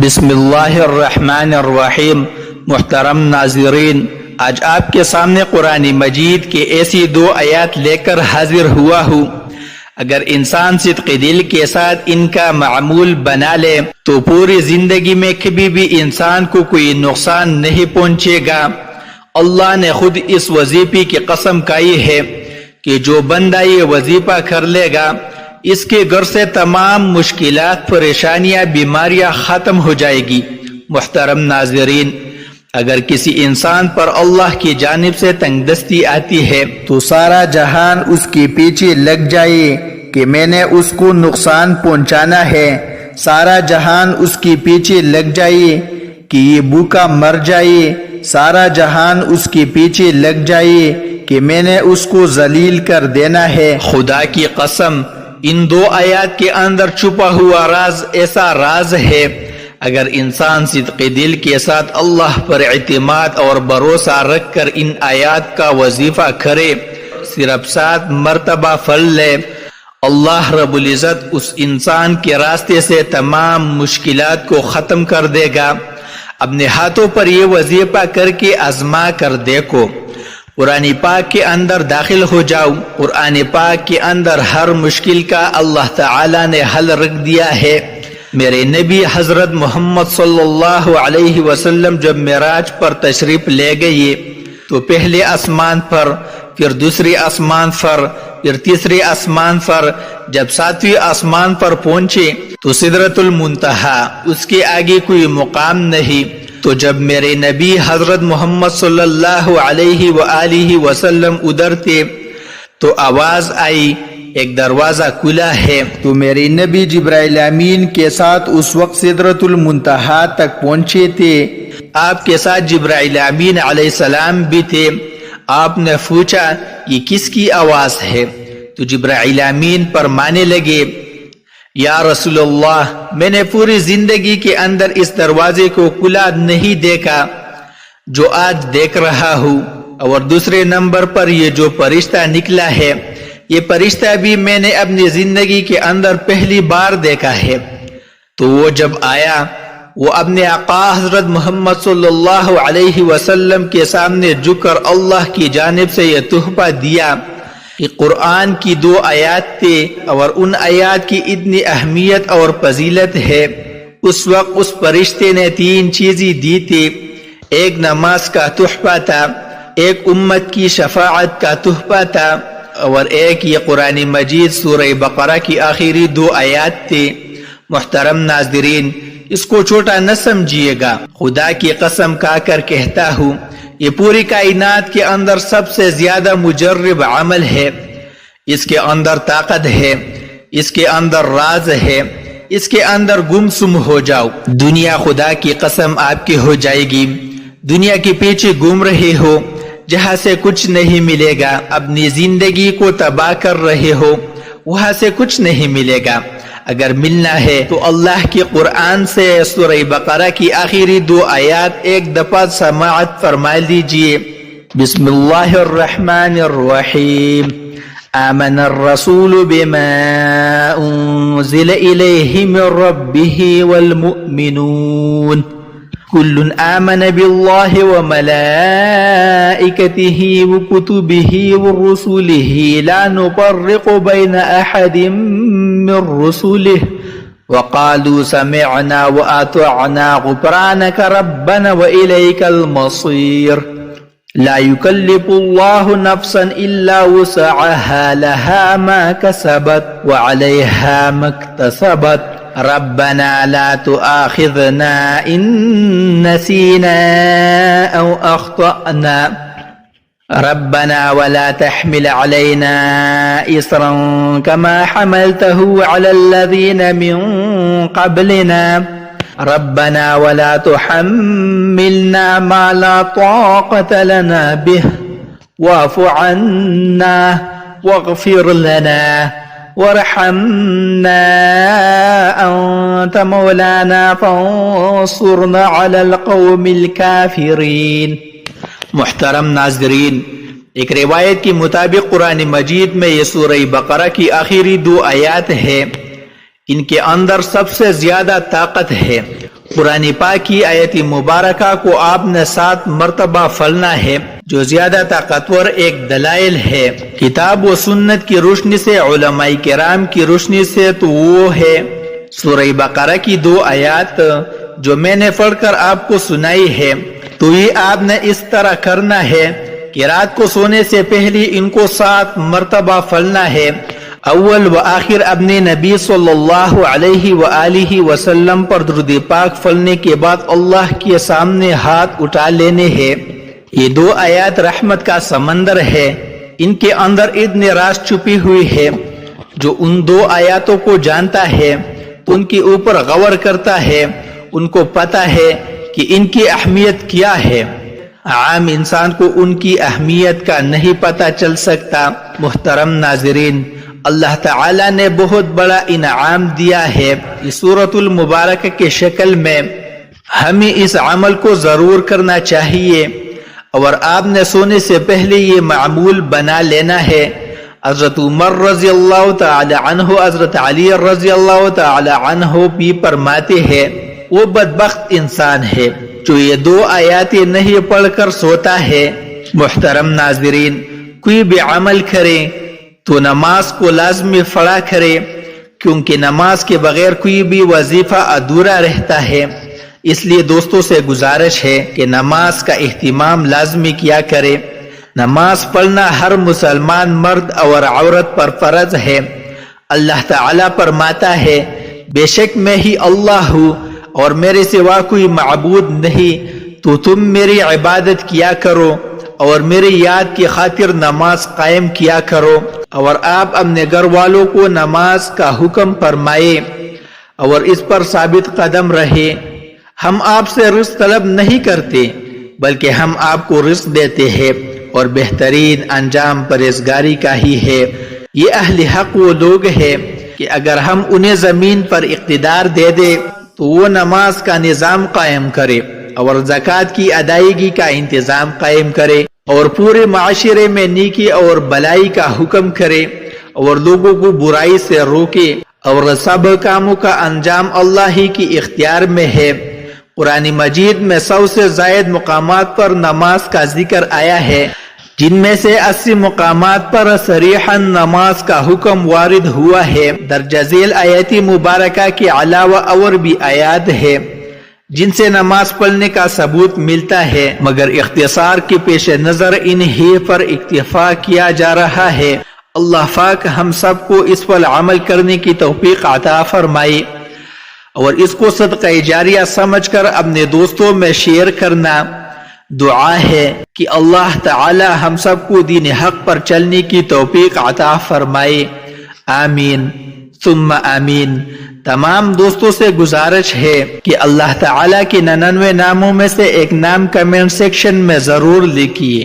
بسم اللہ الرحمن الرحیم۔ محترم ناظرین، آج آپ کے سامنے قرآن مجید کے ایسی دو آیات لے کر حاضر ہوا ہوں۔ اگر انسان صدق دل کے ساتھ ان کا معمول بنا لے تو پوری زندگی میں کبھی بھی انسان کو کوئی نقصان نہیں پہنچے گا۔ اللہ نے خود اس وظیفے کی قسم کھائی ہے کہ جو بندہ یہ وظیفہ کر لے گا اس کے گھر سے تمام مشکلات، پریشانیاں، بیماریاں ختم ہو جائے گی۔ محترم ناظرین، اگر کسی انسان پر اللہ کی جانب سے تنگ دستی آتی ہے تو سارا جہان اس کے پیچھے لگ جائے کہ میں نے اس کو نقصان پہنچانا ہے، سارا جہان اس کے پیچھے لگ جائے کہ یہ بھوکا مر جائے، سارا جہان اس کے پیچھے لگ جائے کہ میں نے اس کو ذلیل کر دینا ہے۔ خدا کی قسم، ان دو آیات کے اندر چھپا ہوا راز ایسا راز ہے، اگر انسان صدق دل کے ساتھ اللہ پر اعتماد اور بھروسہ رکھ کر ان آیات کا وظیفہ کرے، صرف 7 مرتبہ پڑھ لے، اللہ رب العزت اس انسان کے راستے سے تمام مشکلات کو ختم کر دے گا۔ اپنے ہاتھوں پر یہ وظیفہ کر کے آزما کر دیکھو۔ قرآن پاک کے اندر داخل ہو جاؤ۔ قرآن پاک کے اندر ہر مشکل کا اللہ تعالی نے حل رکھ دیا ہے۔ میرے نبی حضرت محمد صلی اللہ علیہ وسلم جب معراج پر تشریف لے گئے تو پہلے آسمان پر، پھر دوسری آسمان پر، پھر تیسری آسمان پر، جب 7ویں آسمان پر پہنچے تو سدرۃ المنتہا، اس کے آگے کوئی مقام نہیں۔ تو جب میرے نبی حضرت محمد صلی اللہ علیہ وآلہ وسلم ادھر تھے تو آواز آئی ایک دروازہ کھلا ہے، تو میرے نبی جبرائیل امین کے ساتھ اس وقت سدرۃ المنتہا تک پہنچے تھے۔ آپ کے ساتھ جبرائیل امین علیہ السلام بھی تھے۔ آپ نے پوچھا یہ کس کی آواز ہے؟ تو جبرائیل امین فرمانے لگے، یا رسول اللہ، میں نے پوری زندگی کے اندر اس دروازے کو کھلا نہیں دیکھا جو آج دیکھ رہا ہوں، اور دوسرے نمبر پر یہ جو فرشتہ نکلا ہے، یہ فرشتہ بھی میں نے اپنی زندگی کے اندر پہلی بار دیکھا ہے۔ تو وہ جب آیا، وہ اپنے آقا حضرت محمد صلی اللہ علیہ وسلم کے سامنے جھک کر اللہ کی جانب سے یہ تحفہ دیا کہ قرآن کی 2 آیات تھے اور ان آیات کی اتنی اہمیت اور فضیلت ہے۔ اس وقت اس فرشتے نے 3 چیزیں دی تھی، ایک نماز کا تحفہ تھا، ایک امت کی شفاعت کا تحفہ تھا، اور ایک یہ قرآن مجید سورہ بقرہ کی آخری 2 آیات تھے۔ محترم ناظرین، اس کو چھوٹا نہ سمجھیے گا، خدا کی قسم کھا کر کہتا ہوں، یہ پوری کائنات کے اندر سب سے زیادہ مجرب عمل ہے۔ اس کے اندر طاقت ہے، اس کے اندر راز ہے، اس کے اندر گمسم ہو جاؤ، دنیا خدا کی قسم آپ کی ہو جائے گی۔ دنیا کے پیچھے گھوم رہے ہو جہاں سے کچھ نہیں ملے گا، اپنی زندگی کو تباہ کر رہے ہو وہاں سے کچھ نہیں ملے گا۔ اگر ملنا ہے تو اللہ کی قرآن سے سورہ بقرہ کی آخری 2 آیات ایک دفعہ سماعت فرما لیجئے۔ بسم اللہ الرحمن الرحیم، آمن الرسول بما انزل الیہ من ربہ والمؤمنون كل آمن بالله وملائكته وكتبه ورسله لا نفرق بين أحد من رسله وقالوا سمعنا وأطعنا غفرانك ربنا وإليك المصير لا يكلف الله نفسا إلا وسعها لها ما كسبت وعليها ما اكتسبت ربنا لا تؤاخذنا إن نسينا أو أخطأنا ربنا ولا تحمل علينا إصرا كما حملته على الذين من قبلنا ربنا ولا تحملنا ما لا طاقة لنا به واعف عنا واغفر لنا وارحمنا أنت مولانا فانصرنا على القوم الكافرين۔ محترم ناظرین، ایک روایت کے مطابق قرآن مجید میں یہ سورہ بقرہ کی آخری 2 آیات ہے، ان کے اندر سب سے زیادہ طاقت ہے۔ قرآن پاک کی آیت مبارکہ کو آپ نے 7 مرتبہ پڑھنا ہے، جو زیادہ طاقتور ایک دلائل ہے کتاب و سنت کی روشنی سے، علماء کرام کی روشنی سے، تو وہ ہے سورہ بقرہ کی 2 آیات جو میں نے پڑھ کر آپ کو سنائی ہے۔ تو یہ آپ نے اس طرح کرنا ہے کہ رات کو سونے سے پہلے ان کو 7 مرتبہ پڑھنا ہے۔ اول و آخر اپنے نبی صلی اللہ علیہ وآلہ وسلم پر درود پاک پڑھنے کے بعد اللہ کے سامنے ہاتھ اٹھا لینے ہیں۔ یہ 2 آیات رحمت کا سمندر ہے، ان کے اندر اتن راز چھپی ہوئی ہے۔ جو ان 2 آیاتوں کو جانتا ہے تو ان کے اوپر غور کرتا ہے، ان کو پتہ ہے کہ ان کی اہمیت کیا ہے۔ عام انسان کو ان کی اہمیت کا نہیں پتہ چل سکتا۔ محترم ناظرین، اللہ تعالی نے بہت بڑا انعام دیا ہے اس سورۃ المبارکہ کے شکل میں۔ ہمیں اس عمل کو ضرور کرنا چاہیے، اور آپ نے سونے سے پہلے یہ معمول بنا لینا ہے۔ حضرت عمر رضی اللہ تعالی عنہ، حضرت علی رضی اللہ تعالی عنہ بھی فرماتے ہیں وہ بدبخت انسان ہے جو یہ 2 آیات نہیں پڑھ کر سوتا ہے۔ محترم ناظرین، کوئی بھی عمل کرے تو نماز کو لازمی پڑھا کرے، کیونکہ نماز کے بغیر کوئی بھی وظیفہ ادھورا رہتا ہے۔ اس لیے دوستوں سے گزارش ہے کہ نماز کا اہتمام لازمی کیا کرے۔ نماز پڑھنا ہر مسلمان مرد اور عورت پر فرض ہے۔ اللہ تعالیٰ فرماتا ہے، بے شک میں ہی اللہ ہوں اور میرے سوا کوئی معبود نہیں، تو تم میری عبادت کیا کرو اور میری یاد کی خاطر نماز قائم کیا کرو، اور آپ اپنے گھر والوں کو نماز کا حکم فرمائے اور اس پر ثابت قدم رہے۔ ہم آپ سے رزق طلب نہیں کرتے، بلکہ ہم آپ کو رزق دیتے ہیں، اور بہترین انجام پرہیزگاری کا ہی ہے۔ یہ اہل حق وہ لوگ ہیں کہ اگر ہم انہیں زمین پر اقتدار دے دیں تو وہ نماز کا نظام قائم کرے اور زکوٰۃ کی ادائیگی کا انتظام قائم کرے، اور پورے معاشرے میں نیکی اور بلائی کا حکم کرے، اور لوگوں کو برائی سے روکے، اور سب کاموں کا انجام اللہ ہی کی اختیار میں ہے۔ قرآن مجید میں 100 سے زائد مقامات پر نماز کا ذکر آیا ہے، جن میں سے 80 مقامات پر صریحاً نماز کا حکم وارد ہوا ہے۔ درجہ ذیل آیت مبارکہ کے علاوہ اور بھی آیات ہے جن سے نماز پڑھنے کا ثبوت ملتا ہے، مگر اختصار کے پیش نظر انہی پر اکتفا کیا جا رہا ہے۔ اللہ پاک ہم سب کو اس پر عمل کرنے کی توفیق عطا فرمائے، اور اس کو صدقہ جاریہ سمجھ کر اپنے دوستوں میں شیئر کرنا۔ دعا ہے کہ اللہ تعالی ہم سب کو دین حق پر چلنے کی توفیق عطا فرمائے، آمین ثم آمین۔ تمام دوستوں سے گزارش ہے کہ اللہ تعالی کے 99 ناموں میں سے ایک نام کمنٹ سیکشن میں ضرور لکھیے۔